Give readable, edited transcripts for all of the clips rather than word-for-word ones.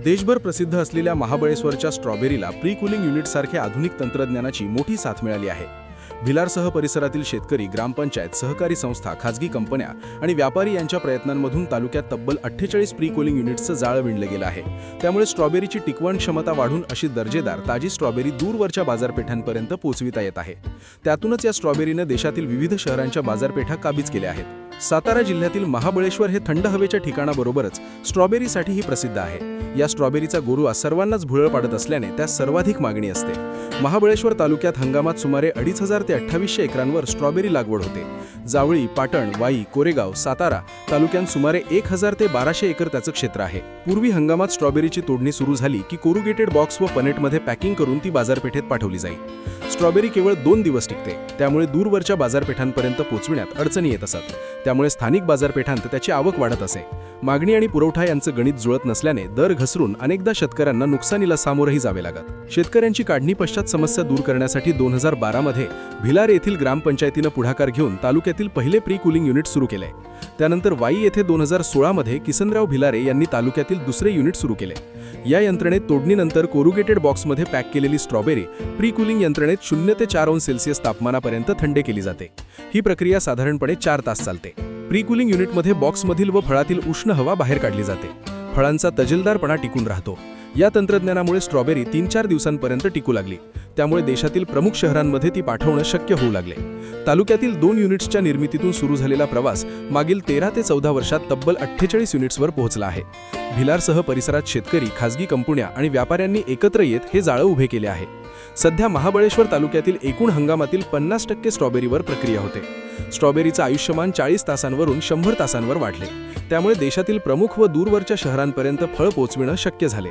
देशभर प्रसिद्ध असलेल्या महाबळेश्वरच्या स्ट्रॉबेरीला प्री कूलिंग युनिटसारख्या आधुनिक तंत्रज्ञानाची मोठी साथ मिळाली आहे। भिलारसह परिसरातील शेतकरी, ग्रामपंचायत, सहकारी संस्था, खाजगी कंपन्या आणि व्यापारी यांच्या प्रयत्नांमधून तालुक्यात तब्बल 48 प्री कूलिंग युनिट्सचं जाळं विणलं गेलं आहे। त्यामुळे स्ट्रॉबेरीची टिकवण क्षमता वाढून अशी दर्जेदार ताजी स्ट्रॉबेरी दूरवरच्या बाजारपेठांपर्यंत पोहोचविता येत आहे। त्यातूनच या स्ट्रॉबेरीनं देशातील विविध शहरांच्या बाजारपेठा काबीज केल्या आहेत। सातारा जिल्ह्यातील महाबळेश्वर हे थंड हवेच्या ठिकाणाबरोबरच स्ट्रॉबेरीसाठीही प्रसिद्ध आहे। या स्ट्रॉबेरीचा गोरुआ सर्वांनाच भुरळ पाडत असल्याने त्यास सर्वाधिक मागणी असते। महाबळेश्वर तालुक्यात हंगामात सुमारे 2500 ते 2800 एकरांवर स्ट्रॉबेरी लागवड होते। जावळी, पाटण, वाई, कोरेगाव, सातारा तालुक्यात सुमारे 1000 ते 1200 एकर त्याचं क्षेत्र आहे। पूर्वी हंगामात स्ट्रॉबेरीची तोडणी सुरू झाली की कोरुगेटेड बॉक्स व पनेटमध्ये पॅकिंग करून ती बाजारपेठेत पाठवली जाईल। स्ट्रॉबेरी केवळ 2 दिवस टिकते, त्यामुळे दूरवरच्या बाजारपेठांपर्यंत पोहोचविण्यात अडचणी येत असतात। त्यामुळे स्थानिक बाजारपेठांत त्याची आवक वाढत असे। मागणी आणि पुरवठा यांचं गणित जुळत नसल्याने दर घसरून अनेकदा शेतकऱ्यांना नुकसानीला सामोरही जावे लागत। शेतकऱ्यांची काढणी पश्चात समस्या दूर करण्यासाठी 2012 मध्ये भिलार येथील ग्रामपंचायतीनं पुढाकार घेऊन तालुक्यातील पहिले प्री कूलिंग युनिट सुरू केले। त्यानंतर वाई येथे 2016 मध्ये किसनराव भिलारे यांनी तालुक्यातील दुसरे युनिट सुरू केले। या यंत्रणेत तोडणीनंतर कोरुगेटेड बॉक्समध्ये पॅक केलेली स्ट्रॉबेरी प्री कूलिंग यंत्रणेत 0 ते 4 अंश सेल्सिअस तापमानापर्यंत थंड केली जाते। ही प्रक्रिया साधारणपणे 4 तास चालते। प्री कूलिंग युनिटमध्ये बॉक्समधील व फळातील उष्ण हवा बाहेर काढली जाते। फळांचा तजेलदारपणा टिकून राहतो। या तंत्रज्ञानामुळे स्ट्रॉबेरी 3-4 दिवसांपर्यंत टिकू लागली। त्यामुळे देशातील प्रमुख शहरांमध्ये ती पाठवणं शक्य होऊ लागले। तालुक्यातील 2 युनिट्सच्या निर्मितीतून सुरू झालेला प्रवास मागील 13 ते 14 वर्षात तब्बल 48 युनिट्सवर पोहोचला आहे। भिलारसह परिसरात शेतकरी, खाजगी कंपन्या आणि व्यापाऱ्यांनी एकत्र येत हे जाळं उभे केले आहे। सध्या महाबळेश्वर तालुक्यातील एकूण हंगामातील 50% स्ट्रॉबेरीवर प्रक्रिया होते। स्ट्रॉबेरीचं आयुष्यमान 40 तासांवरून 100 तासांवर वाढले। त्यामुळे देशातील प्रमुख व दूरवरच्या शहरांपर्यंत फळ पोहोचविणं शक्य झाले।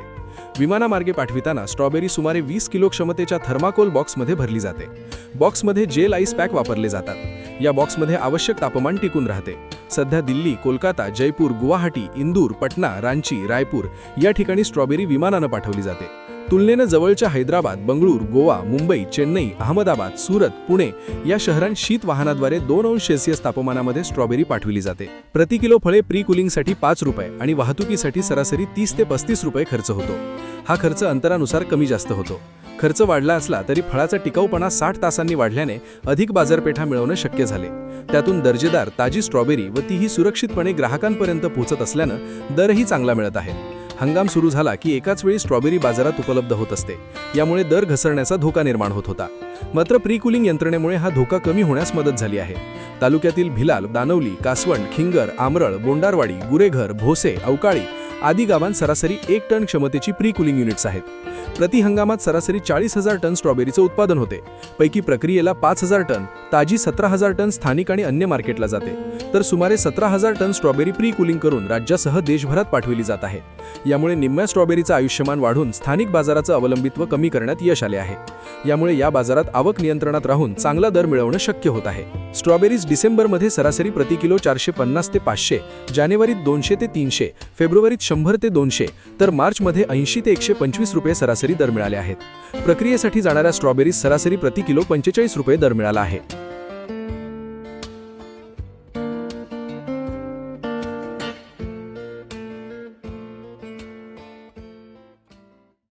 विमानामार्गे पाठविताना स्ट्रॉबेरी सुमारे 20 किलो क्षमतेच्या थर्माकोल बॉक्समध्ये भरली जाते। बॉक्समध्ये जेल आईस पॅक वापरले जातात। या बॉक्समध्ये आवश्यक तापमान टिकून राहते। सध्या दिल्ली, कोलकाता, जयपूर, गुवाहाटी, इंदूर, पटना, रांची, रायपूर या ठिकाणी स्ट्रॉबेरी विमानानं पाठवली जाते। तुलनेनं जवळच्या हैदराबाद, बंगळूर, गोवा, मुंबई, चेन्नई, अहमदाबाद, सुरत, पुणे या शहरांत शीत वाहनाद्वारे 2 अंश सेल्सिअस तापमानामध्ये स्ट्रॉबेरी पाठविली जाते। प्रति किलो फळे प्री कूलिंगसाठी 5 रुपये आणि वाहतुकीसाठी सरासरी 30 ते 35 रुपये खर्च होतो। हा खर्च अंतरानुसार कमी जास्त होतो। खर्च वाढला असला तरी फळाचा टिकाऊपणा 60 तासांनी वाढल्याने अधिक बाजारपेठा मिळवणं शक्य झाले। त्यातून दर्जेदार ताजी स्ट्रॉबेरी व तीही सुरक्षितपणे ग्राहकांपर्यंत पोहोचत असल्यानं दरही चांगला मिळत आहे। हंगाम सुरू झाला की एकाच वेळी स्ट्रॉबेरी बाजारात उपलब्ध होत असते। यामुळे दर घसरण्याचा धोका निर्माण होत होता। मात्र प्री कूलिंग यंत्रणेमुळे हा धोका कमी होण्यास मदत झाली आहे। तालुक्यातील भिलाल, दानवली, कासवण, खिंगर, आमरळ, बोंडारवाडी, गुरेघर, भोसे, अवकाळी आदी गावांत सरासरी 1 टन क्षमतेची प्री कूलिंग युनिट्स आहेत। प्रति हंगामात सरासरी 40,000 टन स्ट्रॉबेरीचं उत्पादन होते। पैकी प्रक्रियेला 5,000 टन, ताजी 17,000 टन स्थानिक आणि अन्य मार्केटला जाते। तर सुमारे 17,000 टन स्ट्रॉबेरी प्री कूलिंग करून राज्यासह देशभरात पाठविली जात आहे। यामुळे निम्म्या स्ट्रॉबेरीचं आयुष्यमान वाढून स्थानिक बाजाराचं अवलंबित्व कमी करण्यात यश आले आहे। यामुळे या बाजारात आवक नियंत्रणात राहून चांगला दर मिळवणं शक्य होत आहे। स्ट्रॉबेरीज डिसेंबरमध्ये सरासरी प्रति किलो 450 ते 500, जानेवारीत 200 ते 300, फेब्रुवारीत 100 ते 200, तर मार्चमध्ये 80 ते 125 रुपये सरासरी दर मिळाले आहेत। प्रक्रियेसाठी जाणाऱ्या स्ट्रॉबेरीज सरासरी प्रति किलो 45 रुपये दर मिळाला आहे।